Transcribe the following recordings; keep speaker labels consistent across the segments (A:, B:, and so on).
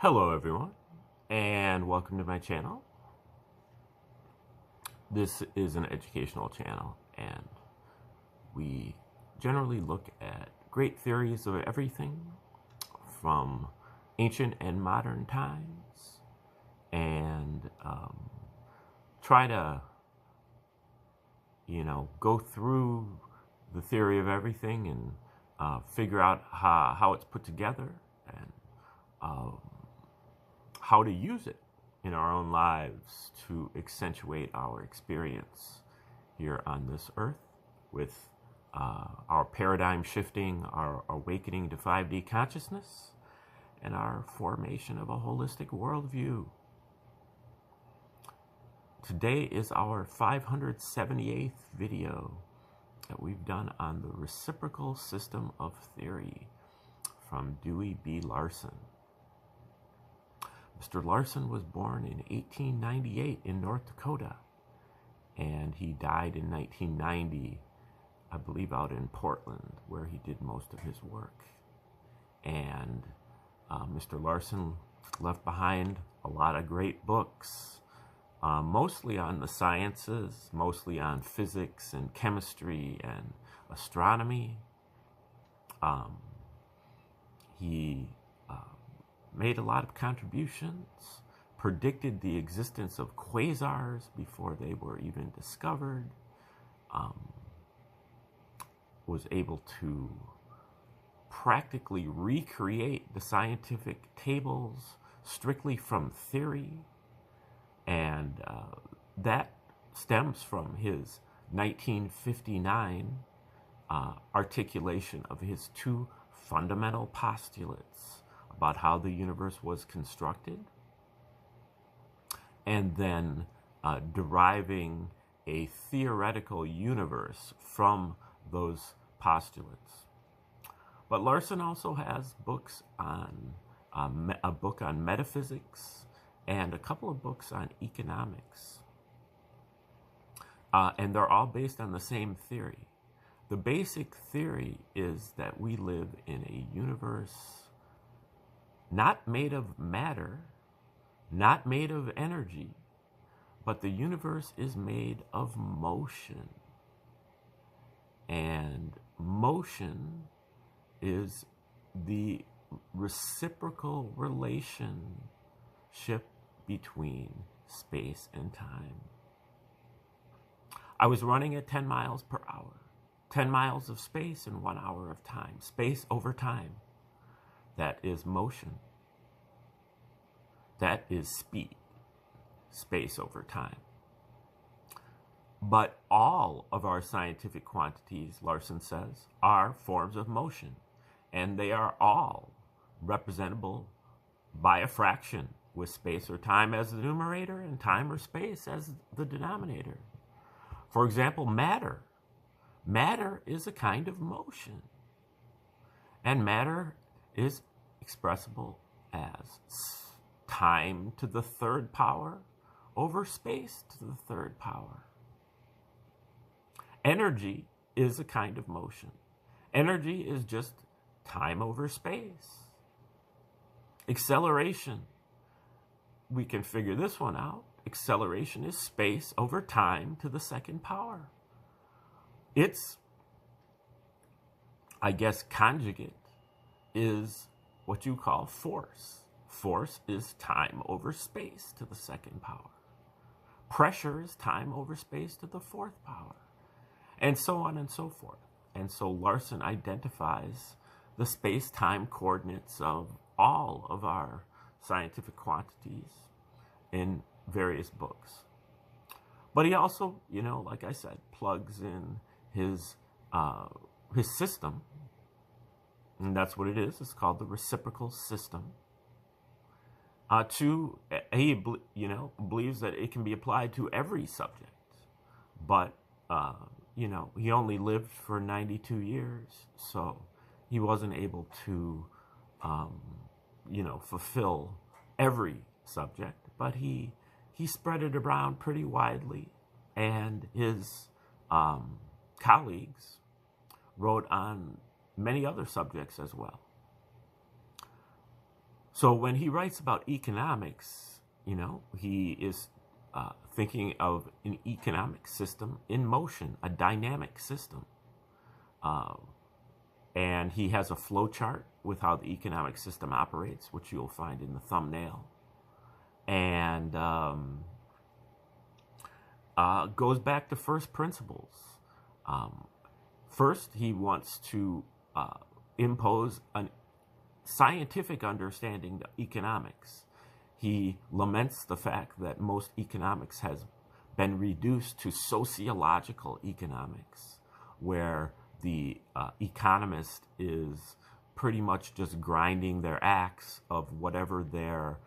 A: Hello everyone, and welcome to my channel. This is an educational channel, and we generally look at great theories of everything from ancient and modern times, and try to, go through the theory of everything and figure out how it's put together and how to use it in our own lives to accentuate our experience here on this earth with our paradigm shifting, our awakening to 5D consciousness, and our formation of a holistic worldview. Today is our 578th video that we've done on the reciprocal system of theory from Dewey B. Larson. Mr. Larson was born in 1898 in North Dakota, and he died in 1990, I believe, out in Portland, where he did most of his work. And Mr. Larson left behind a lot of great books, mostly on the sciences, mostly on physics and chemistry and astronomy. He made a lot of contributions, predicted the existence of quasars before they were even discovered, was able to practically recreate the scientific tables strictly from theory, and that stems from his 1959 articulation of his two fundamental postulates about how the universe was constructed, and then deriving a theoretical universe from those postulates. But Larson also has books on a book on metaphysics and a couple of books on economics, and they're all based on the same theory. The basic theory is that we live in a universe not made of matter, not made of energy, but the universe is made of motion. And motion is the reciprocal relationship between space and time. I was running at 10 miles per hour, 10 miles of space in 1 hour of time, space over time. That is motion. That is speed, space over time. But all of our scientific quantities, Larson says, are forms of motion, and they are all representable by a fraction, with space or time as the numerator and time or space as the denominator. For example, matter. Matter is a kind of motion, and matter is expressible as time to the third power over space to the third power. Energy is a kind of motion. Energy is just time over space. Acceleration, we can figure this one out. Acceleration is space over time to the second power. Its, conjugate is what you call force. Force is time over space to the second power. Pressure is time over space to the fourth power. And so on and so forth. And so Larson identifies the space-time coordinates of all of our scientific quantities in various books. But he also, like I said, plugs in his system, and that's what it is. It's called the reciprocal system. He believes that it can be applied to every subject, but he only lived for 92 years, so he wasn't able to fulfill every subject, but he spread it around pretty widely, and his colleagues wrote on many other subjects as well. So when he writes about economics, he is thinking of an economic system in motion, a dynamic system. And he has a flow chart with how the economic system operates, which you'll find in the thumbnail. And goes back to first principles. First, he wants to impose a scientific understanding of economics. He laments the fact that most economics has been reduced to sociological economics, where the economist is pretty much just grinding their axe of whatever their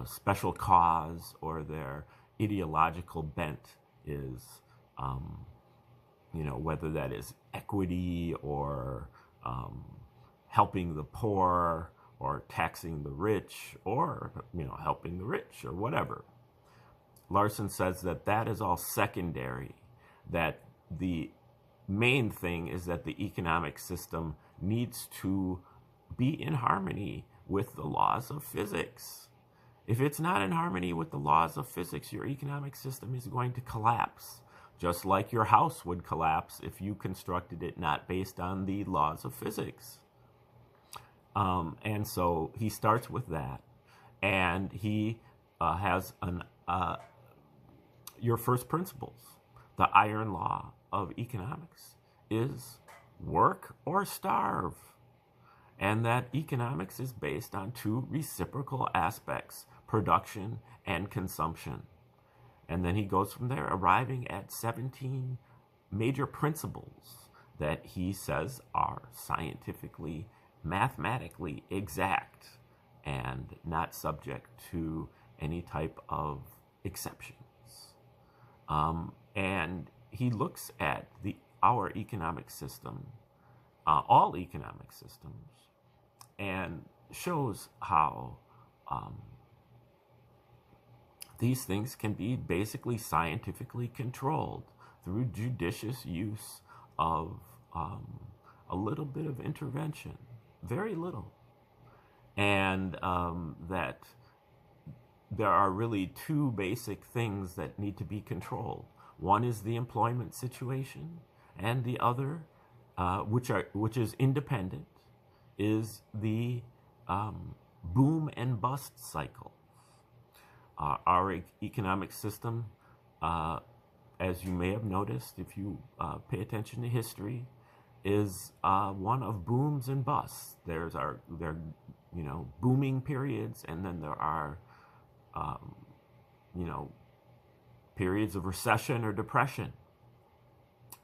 A: special cause or their ideological bent is, whether that is equity or helping the poor or taxing the rich or, helping the rich or whatever. Larson says that that is all secondary, that the main thing is that the economic system needs to be in harmony with the laws of physics. If it's not in harmony with the laws of physics, your economic system is going to collapse, just like your house would collapse if you constructed it not based on the laws of physics. And so he starts with that, and he has your first principles. The iron law of economics is work or starve, and that economics is based on two reciprocal aspects, production and consumption. And then he goes from there, arriving at 17 major principles that he says are scientifically, mathematically exact and not subject to any type of exceptions. And he looks at our economic system, all economic systems, and shows how these things can be basically scientifically controlled through judicious use of a little bit of intervention, very little. And that there are really two basic things that need to be controlled. One is the employment situation, and the other, which is independent, is the boom and bust cycle. Our economic system, as you may have noticed if you pay attention to history, is one of booms and busts. There are booming periods, and then there are periods of recession or depression.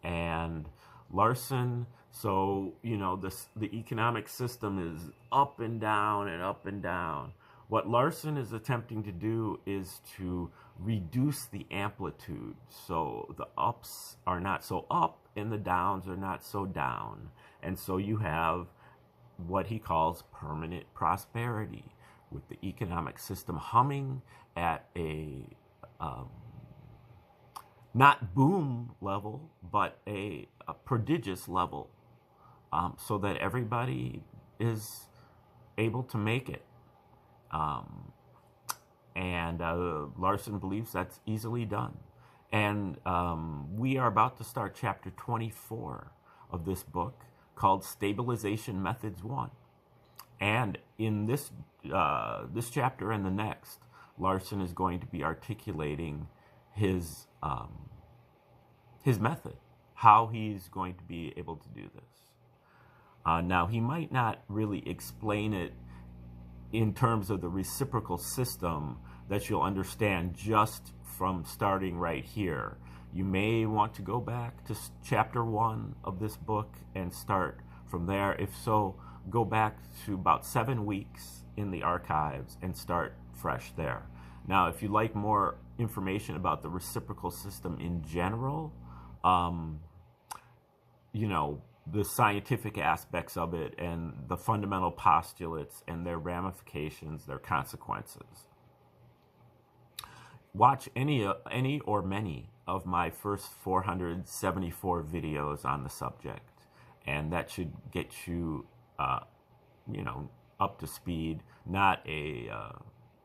A: And Larson, so the economic system is up and down and up and down. What Larson is attempting to do is to reduce the amplitude, so the ups are not so up and the downs are not so down. And so you have what he calls permanent prosperity, with the economic system humming at a not boom level, but a prodigious level, so that everybody is able to make it. And Larson believes that's easily done. And we are about to start chapter 24 of this book, called Stabilization Methods 1. And in this chapter and the next, Larson is going to be articulating his method, how he's going to be able to do this. Now, he might not really explain it in terms of the reciprocal system that you'll understand just from starting right here. You may want to go back to chapter 1 of this book and start from there. If so, go back to about 7 weeks in the archives and start fresh there. Now, if you'd like more information about the reciprocal system in general, the scientific aspects of it and the fundamental postulates and their ramifications, their consequences, watch any or many of my first 474 videos on the subject, and that should get you, up to speed, not a,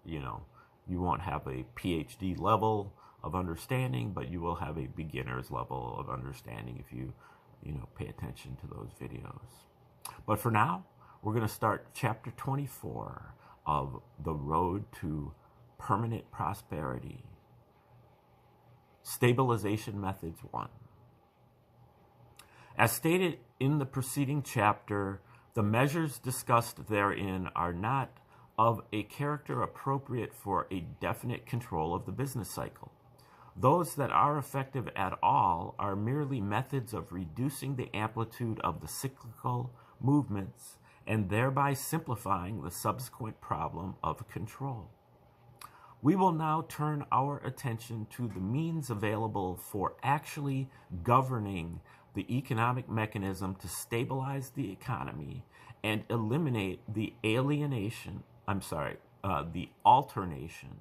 A: you know, you won't have a PhD level of understanding, but you will have a beginner's level of understanding if you pay attention to those videos. But for now, we're going to start chapter 24 of The Road to Permanent Prosperity. Stabilization Methods 1. As stated in the preceding chapter, the measures discussed therein are not of a character appropriate for a definite control of the business cycle. Those that are effective at all are merely methods of reducing the amplitude of the cyclical movements and thereby simplifying the subsequent problem of control. We will now turn our attention to the means available for actually governing the economic mechanism to stabilize the economy and eliminate the alternation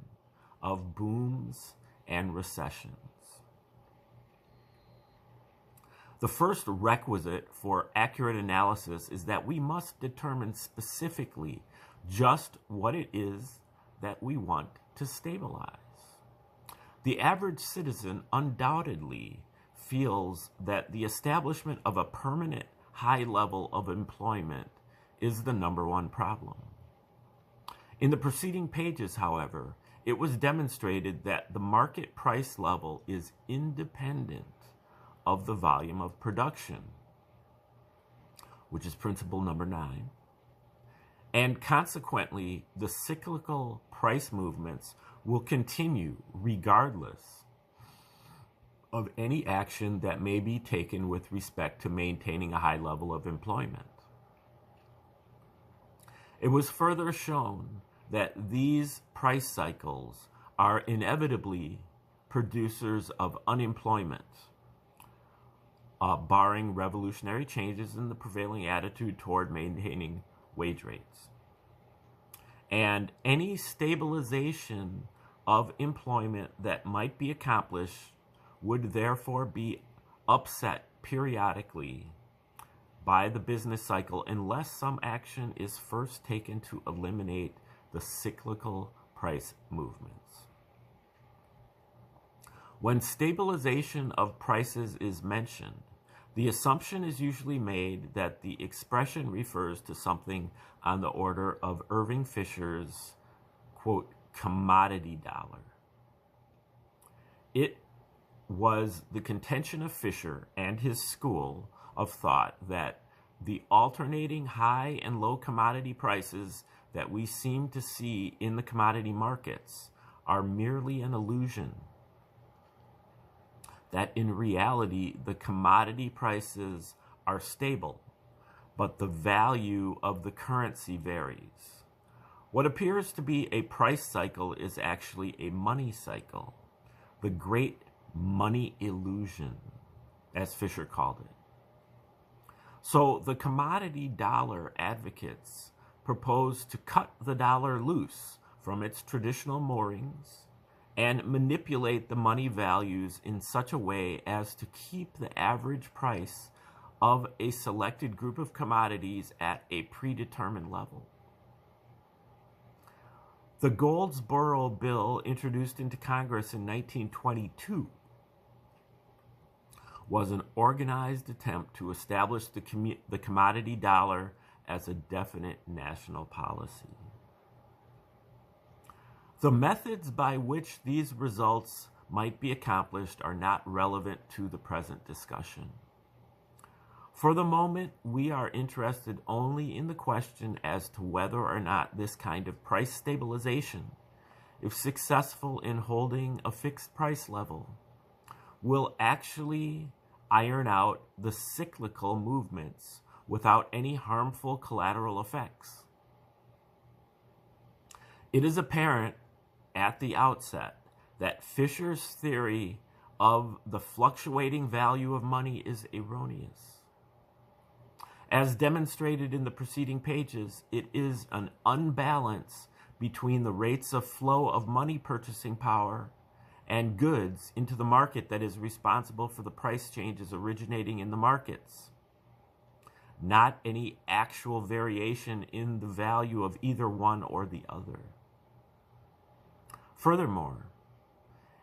A: of booms and recessions. The first requisite for accurate analysis is that we must determine specifically just what it is that we want to stabilize. The average citizen undoubtedly feels that the establishment of a permanent high level of employment is the number one problem. In the preceding pages, however, it was demonstrated that the market price level is independent of the volume of production, which is principle number 9, and consequently, the cyclical price movements will continue regardless of any action that may be taken with respect to maintaining a high level of employment. It was further shown that these price cycles are inevitably producers of unemployment, barring revolutionary changes in the prevailing attitude toward maintaining wage rates. And any stabilization of employment that might be accomplished would therefore be upset periodically by the business cycle unless some action is first taken to eliminate the cyclical price movements. When stabilization of prices is mentioned, the assumption is usually made that the expression refers to something on the order of Irving Fisher's, quote, commodity dollar. It was the contention of Fisher and his school of thought that the alternating high and low commodity prices that we seem to see in the commodity markets are merely an illusion, that in reality the commodity prices are stable, but the value of the currency varies. What appears to be a price cycle is actually a money cycle, the great money illusion, as Fisher called it. So the commodity dollar advocates propose to cut the dollar loose from its traditional moorings and manipulate the money values in such a way as to keep the average price of a selected group of commodities at a predetermined level. The Goldsboro Bill, introduced into Congress in 1922, was an organized attempt to establish the commodity dollar as a definite national policy. The methods by which these results might be accomplished are not relevant to the present discussion. For the moment, we are interested only in the question as to whether or not this kind of price stabilization, if successful in holding a fixed price level, will actually iron out the cyclical movements without any harmful collateral effects. It is apparent at the outset that Fisher's theory of the fluctuating value of money is erroneous. As demonstrated in the preceding pages, it is an unbalance between the rates of flow of money purchasing power and goods into the market that is responsible for the price changes originating in the markets. not any actual variation in the value of either one or the other. Furthermore,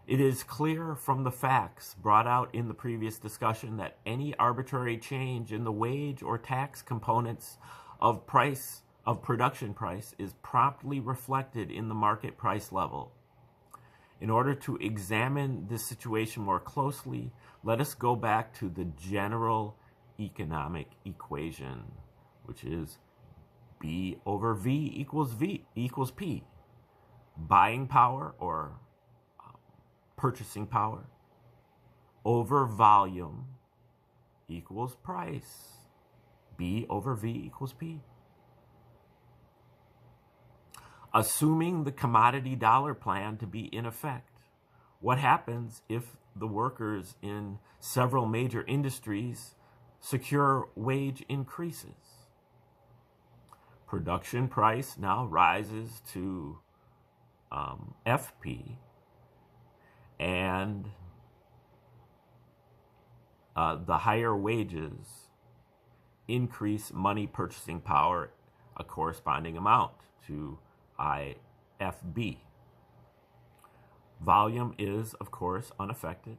A: it is clear from the facts brought out in the previous discussion that any arbitrary change in the wage or tax components of production price is promptly reflected in the market price level. In order to examine this situation more closely, let us go back to the general economic equation, which is B over V equals P. Buying power or purchasing power over volume equals price. B over V equals P. Assuming the commodity dollar plan to be in effect, what happens if the workers in several major industries secure wage increases? Production price now rises to FP, and the higher wages increase money purchasing power a corresponding amount to IFB. Volume is, of course, unaffected,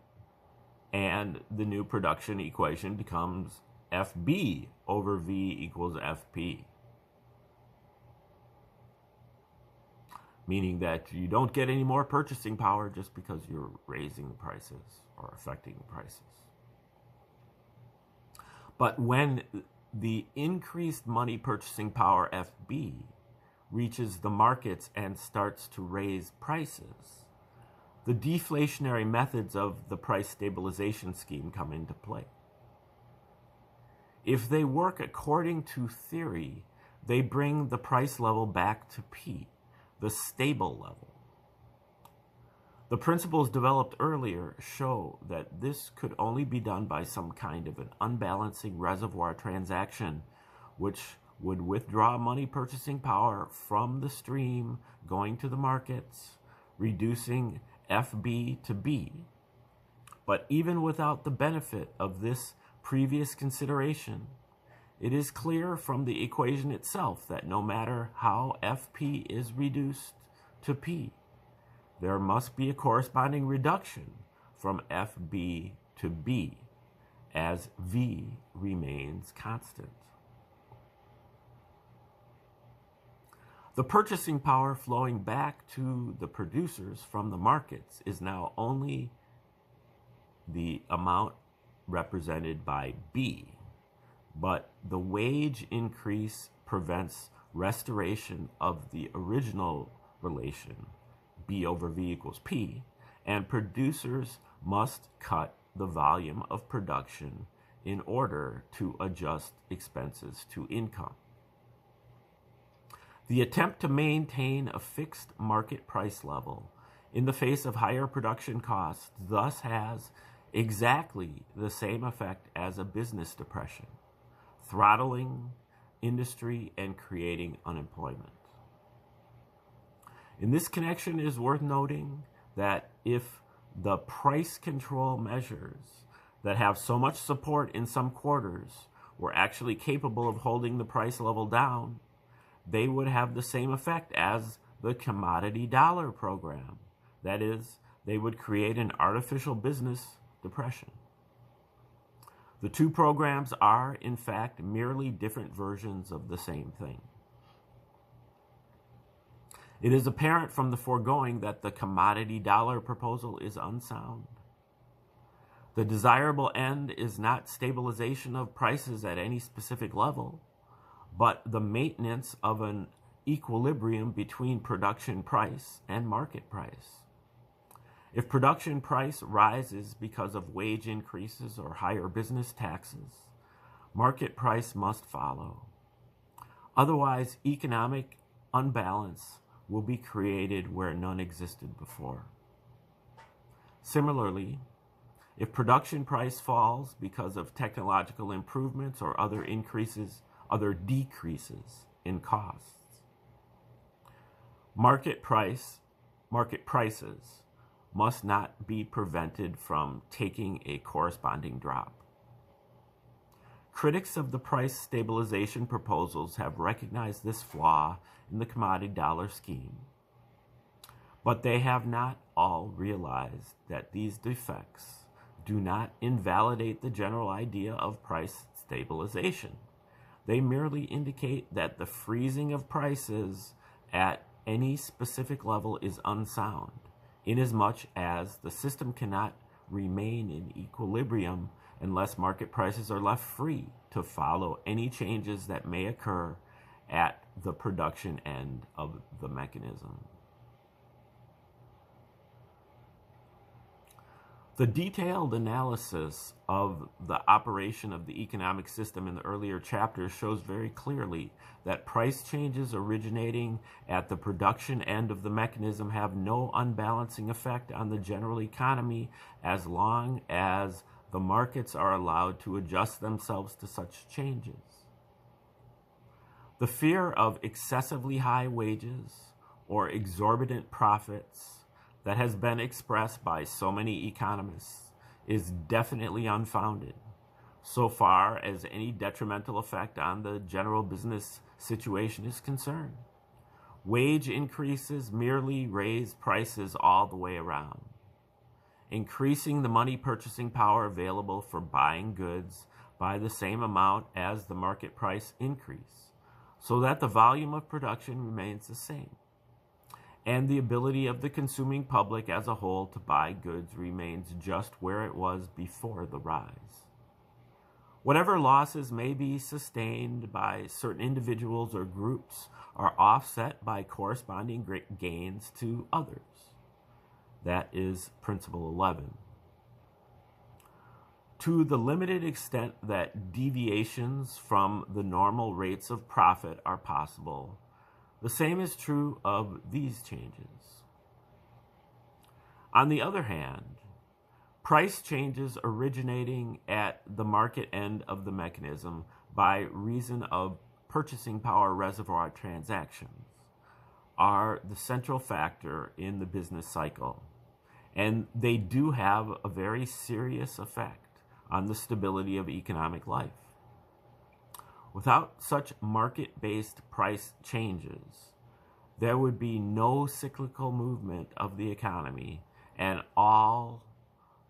A: and the new production equation becomes FB over V equals FP, meaning that you don't get any more purchasing power just because you're raising the prices or affecting the prices. But when the increased money purchasing power FB reaches the markets and starts to raise prices, the deflationary methods of the price stabilization scheme come into play. If they work according to theory, they bring the price level back to P, the stable level. The principles developed earlier show that this could only be done by some kind of an unbalancing reservoir transaction, which would withdraw money purchasing power from the stream going to the markets, reducing FB to B. But even without the benefit of this previous consideration, it is clear from the equation itself that no matter how FP is reduced to P, there must be a corresponding reduction from FB to B as V remains constant. The purchasing power flowing back to the producers from the markets is now only the amount represented by B, but the wage increase prevents restoration of the original relation, B over V equals P, and producers must cut the volume of production in order to adjust expenses to income. The attempt to maintain a fixed market price level in the face of higher production costs thus has exactly the same effect as a business depression, throttling industry and creating unemployment. In this connection, it is worth noting that if the price control measures that have so much support in some quarters were actually capable of holding the price level down, they would have the same effect as the commodity dollar program. That is, they would create an artificial business depression. The two programs are, in fact, merely different versions of the same thing. It is apparent from the foregoing that the commodity dollar proposal is unsound. The desirable end is not stabilization of prices at any specific level, but the maintenance of an equilibrium between production price and market price. If production price rises because of wage increases or higher business taxes, market price must follow. Otherwise, economic unbalance will be created where none existed before. Similarly, if production price falls because of technological improvements or other decreases in costs, market prices must not be prevented from taking a corresponding drop. Critics of the price stabilization proposals have recognized this flaw in the commodity dollar scheme, but they have not all realized that these defects do not invalidate the general idea of price stabilization. They merely indicate that the freezing of prices at any specific level is unsound, inasmuch as the system cannot remain in equilibrium unless market prices are left free to follow any changes that may occur at the production end of the mechanism. The detailed analysis of the operation of the economic system in the earlier chapters shows very clearly that price changes originating at the production end of the mechanism have no unbalancing effect on the general economy as long as the markets are allowed to adjust themselves to such changes. The fear of excessively high wages or exorbitant profits that has been expressed by so many economists is definitely unfounded, so far as any detrimental effect on the general business situation is concerned. Wage increases merely raise prices all the way around, increasing the money purchasing power available for buying goods by the same amount as the market price increase, so that the volume of production remains the same, and the ability of the consuming public as a whole to buy goods remains just where it was before the rise. Whatever losses may be sustained by certain individuals or groups are offset by corresponding gains to others. That is Principle 11. To the limited extent that deviations from the normal rates of profit are possible, the same is true of these changes. On the other hand, price changes originating at the market end of the mechanism by reason of purchasing power reservoir transactions are the central factor in the business cycle, and they do have a very serious effect on the stability of economic life. Without such market-based price changes, there would be no cyclical movement of the economy, and all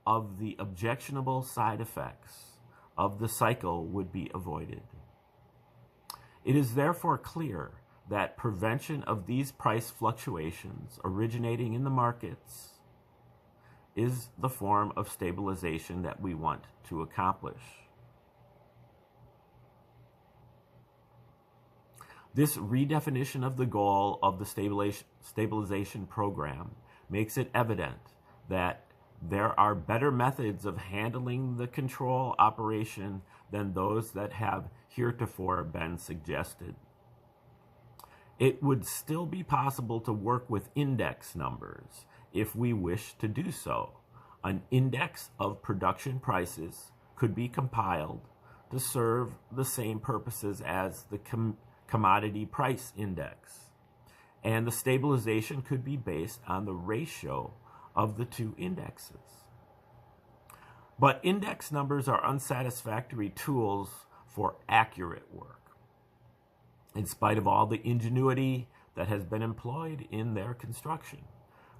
A: of the objectionable side effects of the cycle would be avoided. It is therefore clear that prevention of these price fluctuations originating in the markets is the form of stabilization that we want to accomplish. This redefinition of the goal of the stabilization program makes it evident that there are better methods of handling the control operation than those that have heretofore been suggested. It would still be possible to work with index numbers if we wish to do so. An index of production prices could be compiled to serve the same purposes as the commodity price index, and the stabilization could be based on the ratio of the two indexes. But index numbers are unsatisfactory tools for accurate work, in spite of all the ingenuity that has been employed in their construction.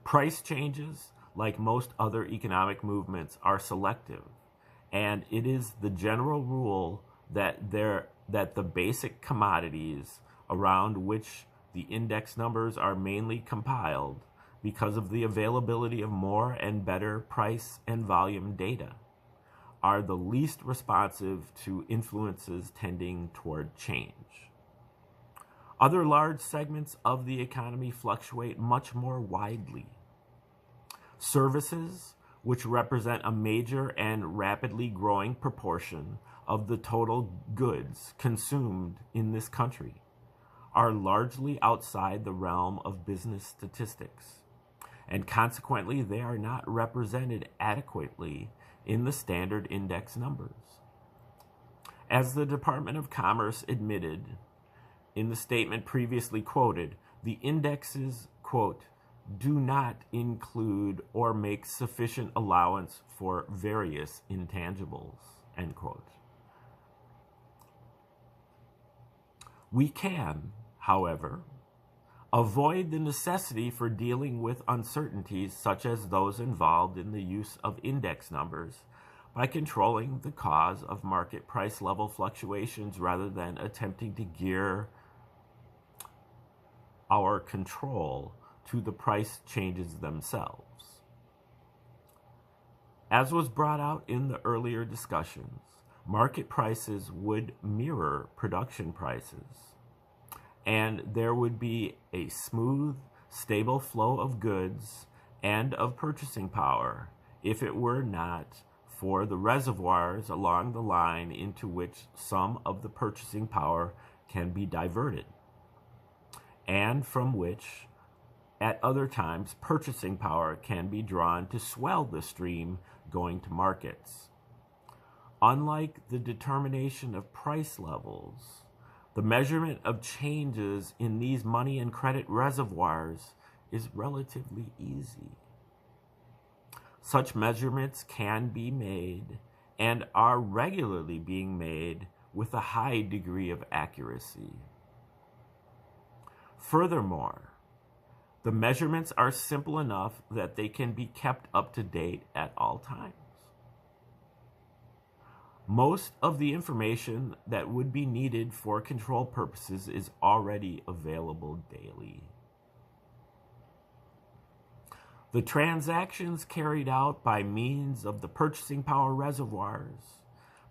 A: Price changes, like most other economic movements, are selective, and it is the general rule that the basic commodities around which the index numbers are mainly compiled, because of the availability of more and better price and volume data, are the least responsive to influences tending toward change. Other large segments of the economy fluctuate much more widely. Services, which represent a major and rapidly growing proportion of the total goods consumed in this country, are largely outside the realm of business statistics, and consequently they are not represented adequately in the standard index numbers. As the Department of Commerce admitted in the statement previously quoted, the indexes, quote, do not include or make sufficient allowance for various intangibles, end quote. We can, however, avoid the necessity for dealing with uncertainties such as those involved in the use of index numbers by controlling the cause of market price level fluctuations rather than attempting to gear our control to the price changes themselves. As was brought out in the earlier discussions, market prices would mirror production prices, and there would be a smooth, stable flow of goods and of purchasing power if it were not for the reservoirs along the line into which some of the purchasing power can be diverted, and from which, at other times, purchasing power can be drawn to swell the stream going to markets. Unlike the determination of price levels, the measurement of changes in these money and credit reservoirs is relatively easy. Such measurements can be made and are regularly being made with a high degree of accuracy. Furthermore, the measurements are simple enough that they can be kept up to date at all times. Most of the information that would be needed for control purposes is already available daily. The transactions carried out by means of the purchasing power reservoirs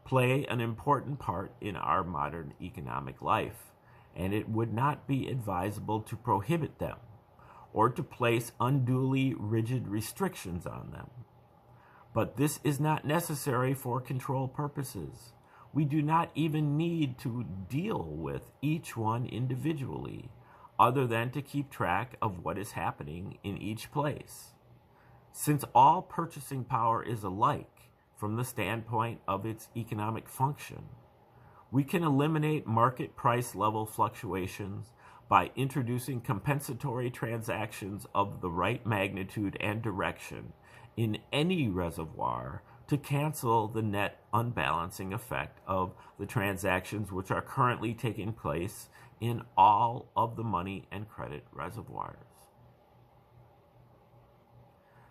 A: play an important part in our modern economic life, and it would not be advisable to prohibit them or to place unduly rigid restrictions on them. But this is not necessary for control purposes. We do not even need to deal with each one individually, other than to keep track of what is happening in each place. Since all purchasing power is alike from the standpoint of its economic function, we can eliminate market price level fluctuations by introducing compensatory transactions of the right magnitude and direction in any reservoir to cancel the net unbalancing effect of the transactions which are currently taking place in all of the money and credit reservoirs.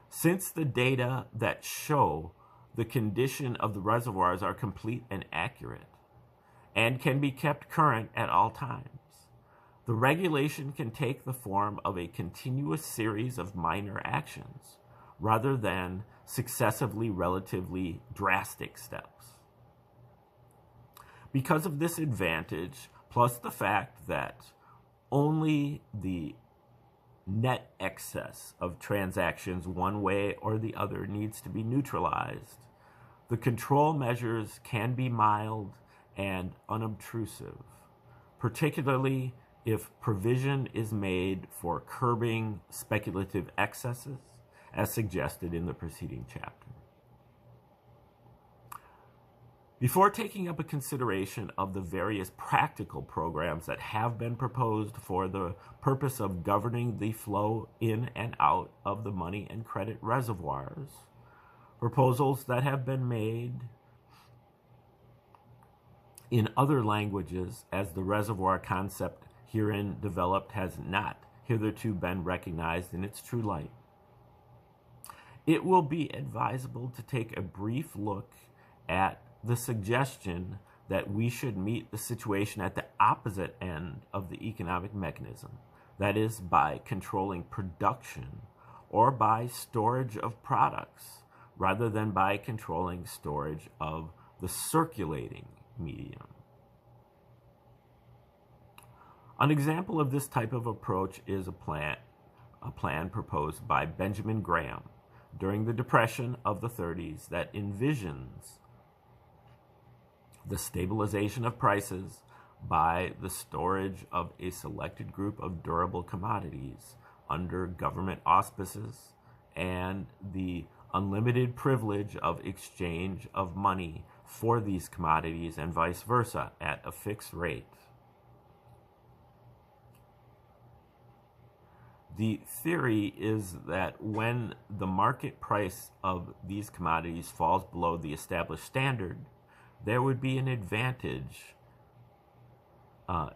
A: Since the data that show the condition of the reservoirs are complete and accurate and can be kept current at all times, the regulation can take the form of a continuous series of minor actions rather than successively relatively drastic steps. Because of this advantage, plus the fact that only the net excess of transactions one way or the other needs to be neutralized, the control measures can be mild and unobtrusive, particularly if provision is made for curbing speculative excesses, as suggested in the preceding chapter. Before taking up a consideration of the various practical programs that have been proposed for the purpose of governing the flow in and out of the money and credit reservoirs, proposals that have been made in other languages as the reservoir concept herein developed has not hitherto been recognized in its true light, it will be advisable to take a brief look at the suggestion that we should meet the situation at the opposite end of the economic mechanism, that is, by controlling production or by storage of products, rather than by controlling storage of the circulating medium. An example of this type of approach is a plan proposed by Benjamin Graham during the Depression of the 30s that envisions the stabilization of prices by the storage of a selected group of durable commodities under government auspices and the unlimited privilege of exchange of money for these commodities and vice versa at a fixed rate. The theory is that when the market price of these commodities falls below the established standard, there would be an advantage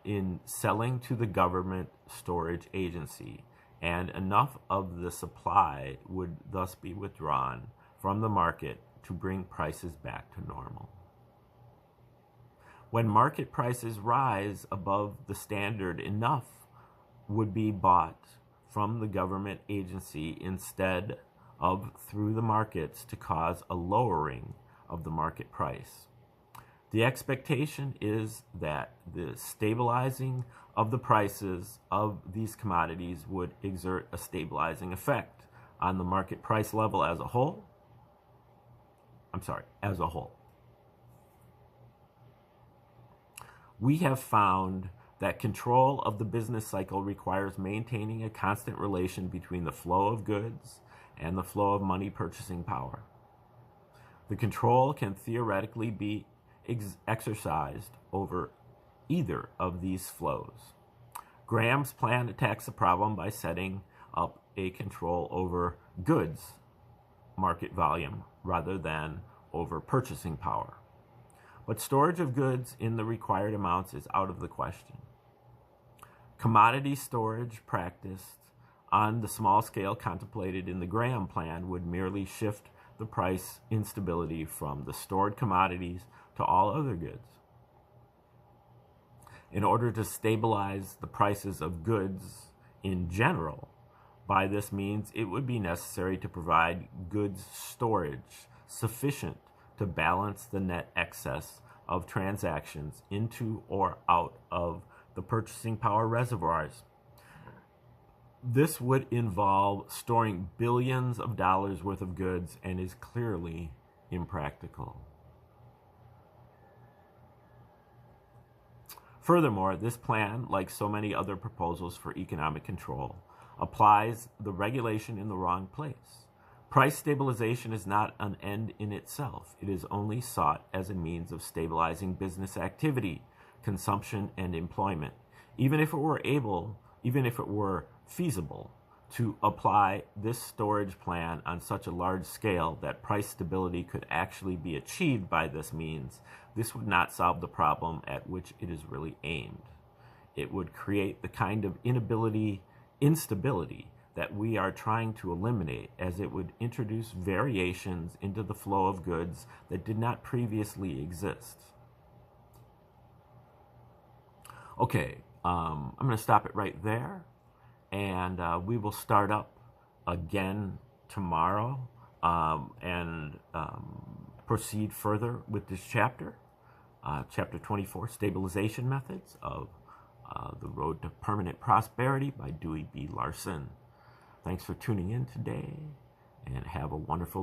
A: in selling to the government storage agency, and enough of the supply would thus be withdrawn from the market to bring prices back to normal. When market prices rise above the standard, enough would be bought from the government agency instead of through the markets to cause a lowering of the market price. The expectation is that the stabilizing of the prices of these commodities would exert a stabilizing effect on the market price level as a whole. As a whole. We have found that control of the business cycle requires maintaining a constant relation between the flow of goods and the flow of money purchasing power. The control can theoretically be exercised over either of these flows. Graham's plan attacks the problem by setting up a control over goods market volume rather than over purchasing power. But storage of goods in the required amounts is out of the question. Commodity storage practiced on the small scale contemplated in the Graham plan would merely shift the price instability from the stored commodities to all other goods. In order to stabilize the prices of goods in general, by this means it would be necessary to provide goods storage sufficient to balance the net excess of transactions into or out of the purchasing power reservoirs. This would involve storing billions of dollars worth of goods and is clearly impractical. Furthermore, this plan, like so many other proposals for economic control, applies the regulation in the wrong place. Price stabilization is not an end in itself. It is only sought as a means of stabilizing business activity, consumption, and employment. Even if it were feasible to apply this storage plan on such a large scale that price stability could actually be achieved by this means, this would not solve the problem at which it is really aimed. It would create the kind of instability that we are trying to eliminate, as it would introduce variations into the flow of goods that did not previously exist. Okay, I'm going to stop it right there, and we will start up again tomorrow and proceed further with this chapter, Chapter 24, Stabilization Methods of The Road to Permanent Prosperity by Dewey B. Larson. Thanks for tuning in today, and have a wonderful